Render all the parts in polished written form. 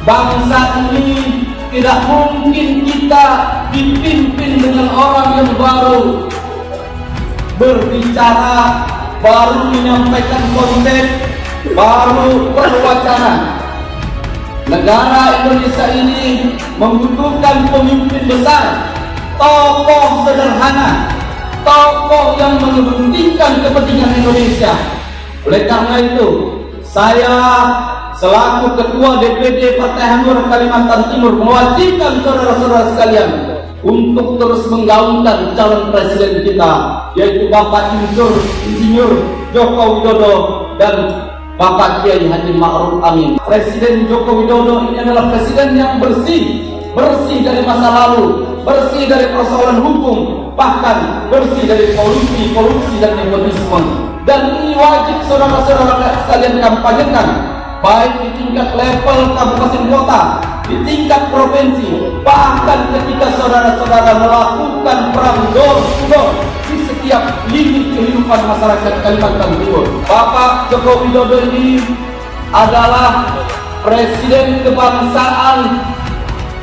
Bangsa ini tidak mungkin kita dipimpin dengan orang yang baru berbicara, baru menyampaikan konsep, baru berwacana. Negara Indonesia ini membutuhkan pemimpin besar, tokoh sederhana, tokoh yang mementingkan kepentingan Indonesia. Oleh karena itu, saya selaku Ketua DPD Partai Hanura Kalimantan Timur mewajibkan saudara-saudara sekalian untuk terus menggaungkan calon presiden kita, yaitu Bapak Insinyur Joko Widodo dan Bapak Kiai Haji Ma'ruf Amin. Presiden Joko Widodo ini adalah presiden yang bersih dari masa lalu, bersih dari persoalan hukum, bahkan bersih dari korupsi dan nepotisme. Dan ini wajib saudara-saudara sekalian kampanyekan, baik di tingkat level kabupaten kota, di tingkat provinsi, bahkan ketika saudara-saudara melakukan perang door to door di setiap lini kehidupan masyarakat Kalimantan Timur. Bapak Joko Widodo ini adalah presiden kebangsaan,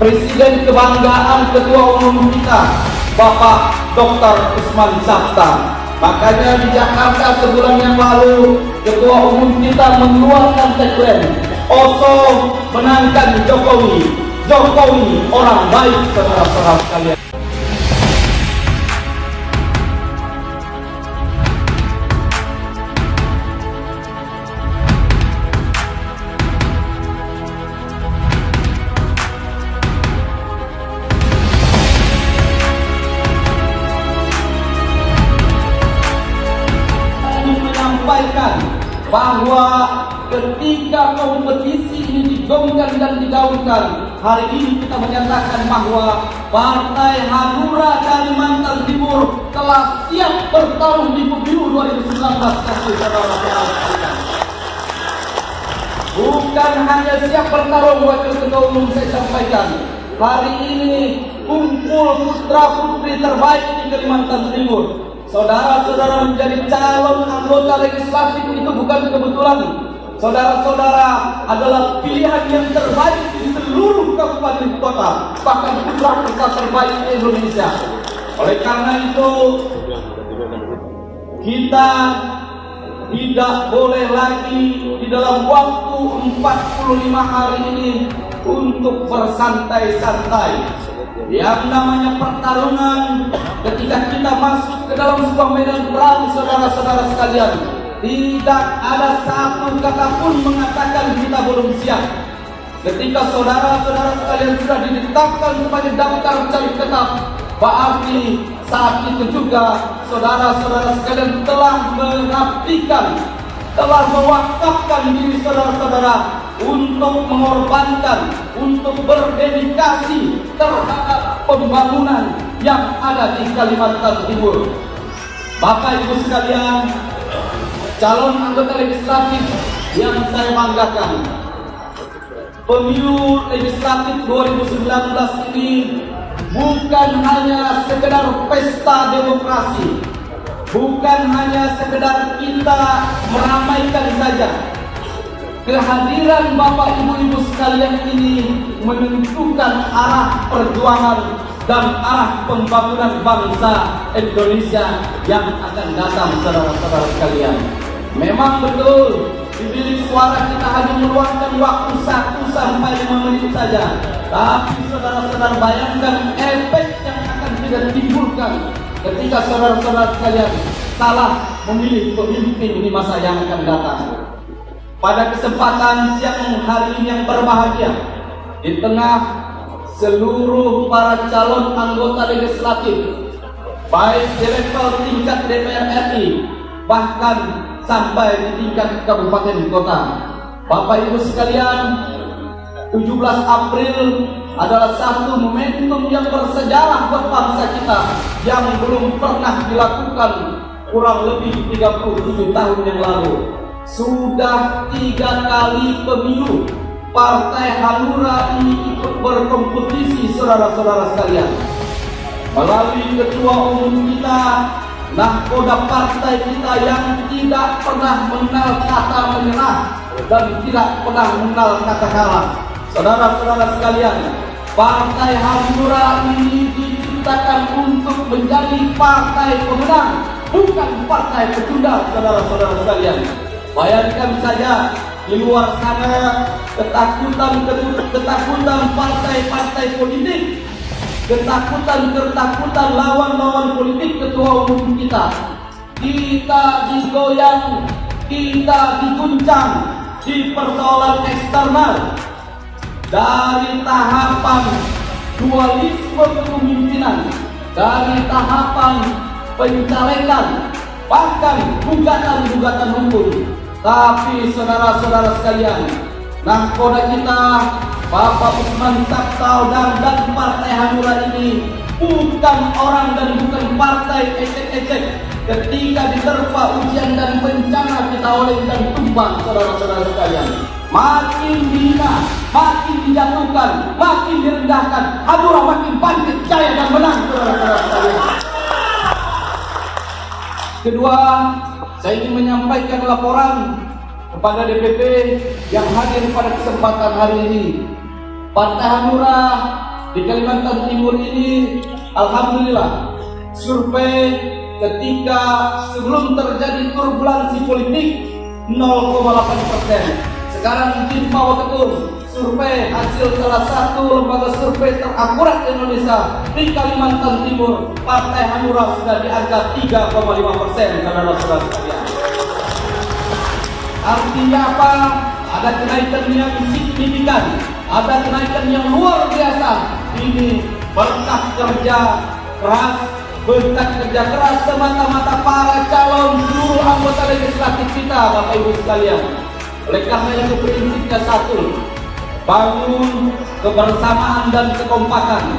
presiden kebanggaan ketua umum kita, Bapak Dr. Usman Sabta. Makanya di Jakarta sebulan yang lalu, ketua umum kita mengeluarkan tagline, "Oso menangkan Jokowi, Jokowi orang baik." Saudara-saudara sekalian, bahwa ketika kompetisi ini digaungkan dan digaungkan, hari ini kita menyatakan bahwa Partai Hanura Kalimantan Timur telah siap bertarung di pemilu 2019. Bukan hanya siap bertarung, Wakil Ketua Umum saya sampaikan, hari ini kumpul putra-putri terbaik di Kalimantan Timur. Saudara-saudara menjadi calon anggota legislatif itu bukan kebetulan. Saudara-saudara adalah pilihan yang terbaik di seluruh kabupaten kota, bahkan putra-putra terbaik di Indonesia. Oleh karena itu, kita tidak boleh lagi di dalam waktu 45 hari ini untuk bersantai-santai. Yang namanya pertarungan, ketika kita masuk ke dalam sebuah medan perang, saudara-saudara sekalian, tidak ada satu kata pun mengatakan kita belum siap. Ketika saudara-saudara sekalian sudah ditetapkan sebagai daftar calon tetap, berarti saat itu juga saudara-saudara sekalian telah mengabdikan, telah mewakafkan diri saudara-saudara untuk mengorbankan, untuk berdedikasi terhadap pembangunan yang ada di Kalimantan Timur. Bapak Ibu sekalian, calon anggota legislatif yang saya banggakan, pemilu legislatif 2019 ini bukan hanya sekedar pesta demokrasi, bukan hanya sekedar kita meramaikan saja. Kehadiran Bapak Ibu-Ibu sekalian ini menentukan arah perjuangan dan arah pembangunan bangsa Indonesia yang akan datang, saudara-saudara sekalian. Memang betul, di bilik suara kita hanya meluangkan waktu 1 sampai 5 menit saja. Tapi saudara-saudara bayangkan efek yang akan kita timbulkan ketika saudara-saudara sekalian salah memilih pemimpin di masa yang akan datang. Pada kesempatan siang hari ini yang berbahagia, di tengah seluruh para calon anggota legislatif, baik di level tingkat DPR RI, bahkan sampai di tingkat kabupaten kota, Bapak Ibu sekalian, 17 April adalah satu momentum yang bersejarah buat bangsa kita yang belum pernah dilakukan kurang lebih 37 tahun yang lalu. Sudah 3 kali pemilu Partai Hanura ini ikut berkompetisi, saudara-saudara sekalian. Melalui ketua umum kita, nahkoda partai kita yang tidak pernah mengenal kata menyerah dan tidak pernah mengenal kata kalah. Saudara-saudara sekalian, Partai Hanura ini diciptakan untuk menjadi partai pemenang, bukan partai pecundang, saudara-saudara sekalian. Bayangkan saja di luar sana ketakutan partai-partai politik, ketakutan lawan-lawan politik ketua umum kita. Kita digoyang, kita diguncang di persoalan eksternal. Dari tahapan dualisme kepemimpinan, dari tahapan pencalekan, bahkan gugatan-gugatan hukum. Tapi saudara-saudara sekalian, nahkoda kita Bapak Usman Sabtaudang dan Partai Hanura ini bukan orang dan bukan partai ecek-ecek. Ketika diterpa ujian dan bencana kita oleh dan tumbang, saudara-saudara sekalian. Makin dihina, makin dijatuhkan, makin direndahkan, Hanura makin bangkit, jaya dan menang, saudara-saudara sekalian. Kedua, saya ingin menyampaikan laporan kepada DPP yang hadir pada kesempatan hari ini. Partai Hanura di Kalimantan Timur ini, alhamdulillah, survei ketika sebelum terjadi turbulensi politik 0,8%. Sekarang izin Pak Waketum, survei hasil salah satu lembaga survei terakurat Indonesia di Kalimantan Timur, Partai Hanura sudah di angka 3,5%, saudara-saudara sekalian. Artinya apa? Ada kenaikan yang signifikan, ada kenaikan yang luar biasa. Ini berkat kerja keras, berkat kerja keras semata-mata para calon seluruh anggota legislatif kita, Bapak Ibu sekalian. Oleh karena itu prinsipnya satu, bangun kebersamaan dan kekompakan.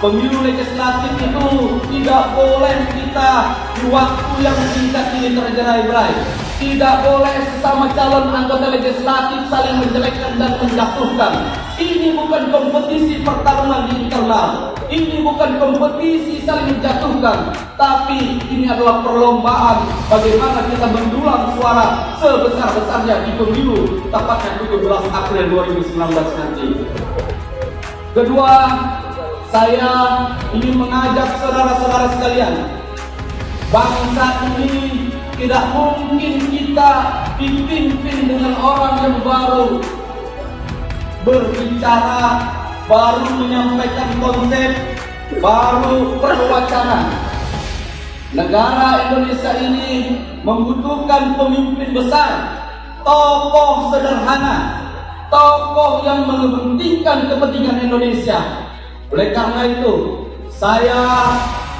Pemilu legislatif itu tidak boleh kita di waktu yang singkat ini terjerai-berai. Tidak boleh sesama calon anggota legislatif saling menjelekkan dan menjatuhkan. Ini bukan kompetisi pertarungan di internal. Ini bukan kompetisi saling menjatuhkan. Tapi ini adalah perlombaan bagaimana kita mendulang suara sebesar-besarnya di pemilu tepatnya 17 April 2019 nanti. Kedua, saya ingin mengajak saudara-saudara sekalian, bangsa ini tidak mungkin kita dipimpin dengan orang yang baru berbicara, baru menyampaikan konsep, baru berwacana. Negara Indonesia ini membutuhkan pemimpin besar, tokoh sederhana, tokoh yang mementingkan kepentingan Indonesia. Oleh karena itu, saya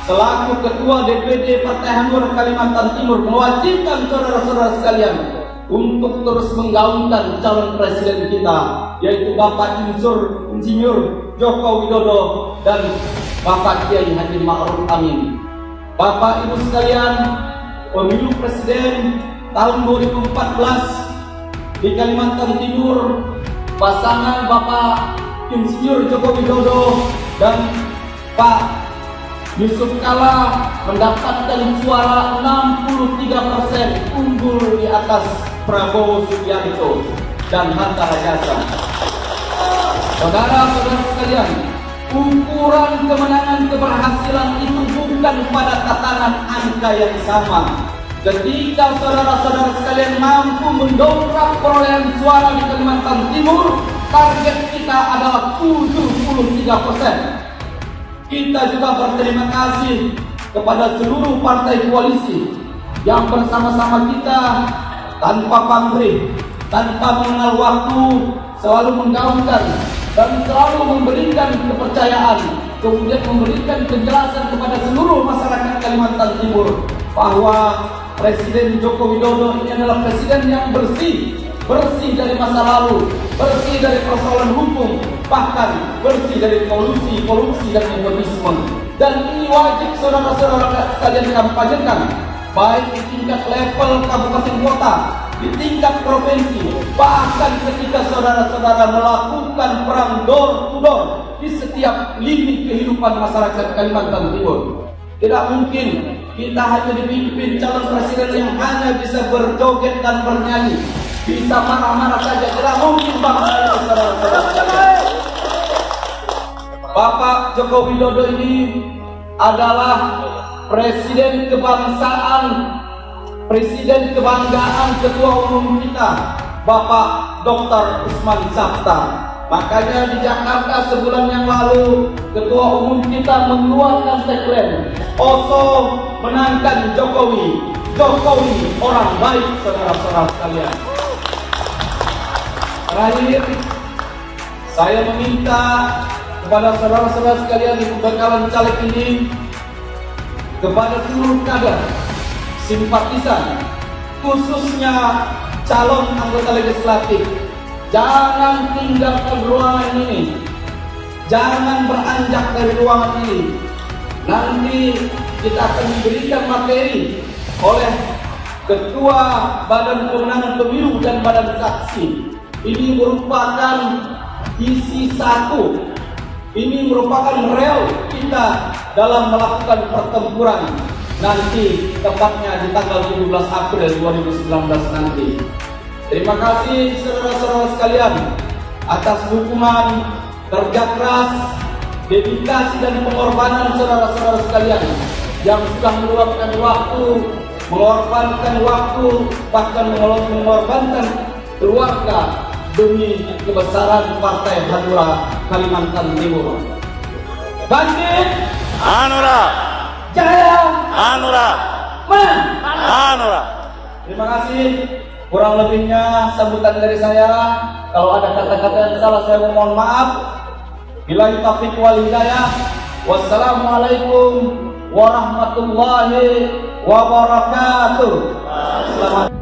selaku Ketua DPD Partai Hanura Kalimantan Timur mewajibkan saudara-saudara sekalian untuk terus menggaungkan calon presiden kita, yaitu Bapak Insinyur Joko Widodo dan Bapak Kiai Haji Ma'ruf Amin. Bapak Ibu sekalian, pemilu presiden tahun 2014 di Kalimantan Timur, pasangan Bapak Insinyur Joko Widodo dan Pak Yusuf Kala mendapatkan suara 63%, unggul di atas Prabowo Subianto dan Hatta Rajasa. Saudara-saudara sekalian, ukuran kemenangan keberhasilan itu bukan pada tatanan angka yang sama. Ketika saudara-saudara sekalian mampu mendongkrak perolehan suara di Kalimantan Timur, target kita adalah 73%. Kita juga berterima kasih kepada seluruh partai koalisi yang bersama-sama kita tanpa pamrih, tanpa mengenal waktu, selalu menggaungkan dan selalu memberikan kepercayaan, kemudian memberikan penjelasan kepada seluruh masyarakat Kalimantan Timur bahwa Presiden Joko Widodo ini adalah presiden yang bersih dari masa lalu, bersih dari persoalan hukum, bahkan bersih dari korupsi dan nepotisme. Dan ini wajib saudara-saudara sekalian kampanyekan, baik di tingkat level kabupaten kota, di tingkat provinsi, bahkan ketika saudara-saudara melakukan perang door to door di setiap lini kehidupan masyarakat Kalimantan Timur. Tidak mungkin kita hanya dipimpin calon presiden yang hanya bisa berjoget dan bernyanyi, bisa marah-marah saja. Tidak mungkin bangsa ini, saudara-saudara. Bapak Joko Widodo ini adalah presiden kebangsaan, presiden kebanggaan ketua umum kita, Bapak Dr. Usman Sabta. Makanya di Jakarta sebulan yang lalu ketua umum kita mengeluarkan tagline, "Oso menangkan Jokowi, Jokowi orang baik." Saudara-saudara sekalian, terakhir saya meminta kepada saudara-saudara sekalian di pembekalan caleg ini, kepada seluruh kader, simpatisan, khususnya calon anggota legislatif, jangan tinggalkan ruangan ini, jangan beranjak dari ruangan ini. Nanti kita akan diberikan materi oleh Ketua Badan Pemenangan Pemilu dan Badan Saksi. Ini merupakan isi satu, ini merupakan rel kita dalam melakukan pertempuran nanti, tepatnya di tanggal 17 April 2019 nanti. Terima kasih saudara-saudara sekalian atas dukungan, kerja keras, dedikasi dan pengorbanan saudara-saudara sekalian yang sudah meluangkan waktu, mengorbankan waktu, bahkan mengorbankan keluarga demi kebesaran Partai Hanura Kalimantan Timur. Bangkit Hanura, Jaya Hanura, Menang Hanura. Terima kasih. Kurang lebihnya sambutan dari saya. Kalau ada kata-kata yang salah saya mohon maaf. Billahi taufiq wal hidayah. Wassalamualaikum warahmatullahi wabarakatuh. Selamat